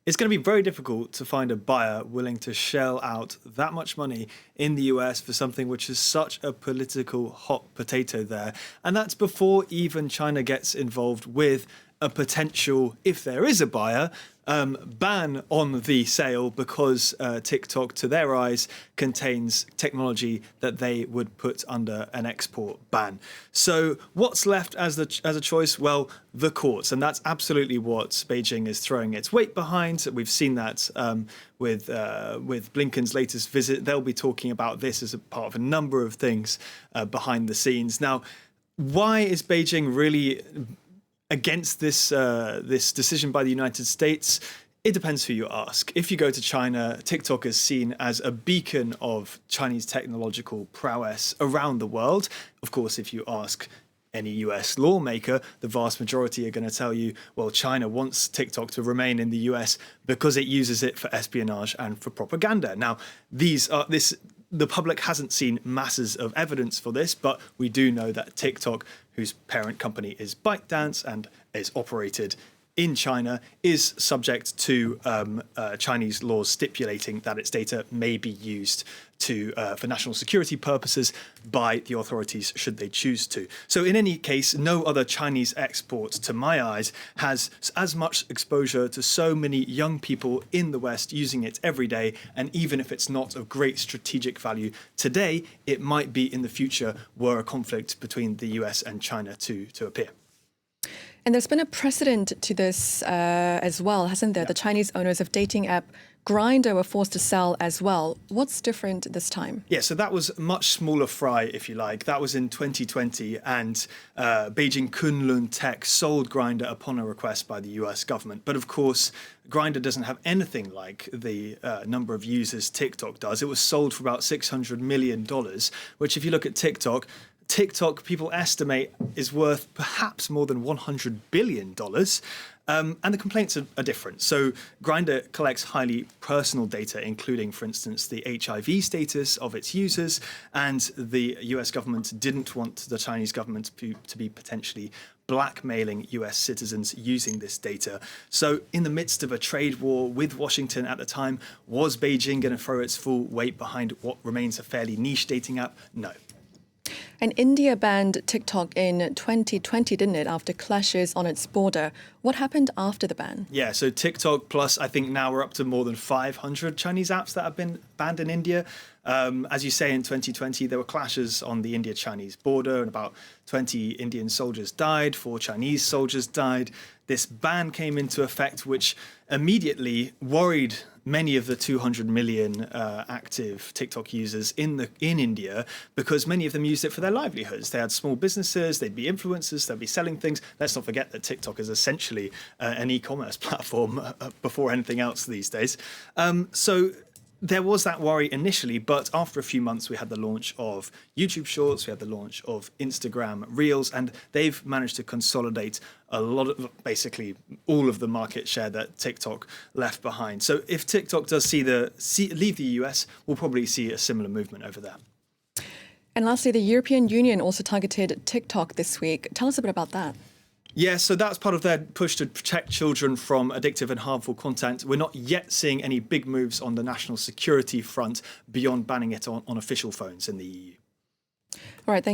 It's going to be very difficult to find a buyer willing to shell out that much money in the US for something which is such a political hot potato there. And that's before even China gets involved with a potential, if there is a buyer, ban on the sale because TikTok, to their eyes, contains technology that they would put under an export ban. So what's left as a choice? Well, the courts, and that's absolutely what Beijing is throwing its weight behind. We've seen that with Blinken's latest visit. They'll be talking about this as a part of a number of things behind the scenes. Now, why is Beijing really against this decision by the United States? It depends who you ask. If you go to China, TikTok is seen as a beacon of Chinese technological prowess around the world. Of course, if you ask any US lawmaker, the vast majority are going to tell you, well, China wants TikTok to remain in the US because it uses it for espionage and for propaganda. Now, the public hasn't seen masses of evidence for this, but we do know that TikTok, whose parent company is ByteDance and is operated in China, is subject to Chinese laws stipulating that its data may be used for national security purposes by the authorities should they choose to. So in any case, no other Chinese export, to my eyes, has as much exposure to so many young people in the West using it every day. And even if it's not of great strategic value today, it might be in the future were a conflict between the US and China to appear. And there's been a precedent to this as well, hasn't there? Yeah. The Chinese owners of dating app Grindr were forced to sell as well. What's different this time? Yeah, so that was much smaller fry, if you like. That was in 2020, and Beijing Kunlun Tech sold Grindr upon a request by the US government. But of course, Grindr doesn't have anything like the number of users TikTok does. It was sold for about $600 million, which if you look at TikTok, people estimate is worth perhaps more than $100 billion. And the complaints are different. So Grindr collects highly personal data, including, for instance, the HIV status of its users. And the US government didn't want the Chinese government to be potentially blackmailing US citizens using this data. So in the midst of a trade war with Washington at the time, was Beijing going to throw its full weight behind what remains a fairly niche dating app? No. And India banned TikTok in 2020, didn't it, after clashes on its border? What happened after the ban? Yeah, so TikTok plus, I think now we're up to more than 500 Chinese apps that have been banned in India. As you say, in 2020, there were clashes on the India-Chinese border and about 20 Indian soldiers died, 4 Chinese soldiers died. This ban came into effect, which immediately worried many of the 200 million active TikTok users in India, because many of them used it for their livelihoods. They had small businesses, they'd be influencers, they'd be selling things. Let's not forget that TikTok is essentially an e-commerce platform before anything else these days. So there was that worry initially, but after a few months, we had the launch of YouTube Shorts, we had the launch of Instagram Reels, and they've managed to consolidate a lot of, basically all of the market share that TikTok left behind. So if TikTok does leave the US, we'll probably see a similar movement over there. And lastly, the European Union also targeted TikTok this week. Tell us a bit about that. Yeah, so that's part of their push to protect children from addictive and harmful content. We're not yet seeing any big moves on the national security front beyond banning it on official phones in the EU. All right, thank you.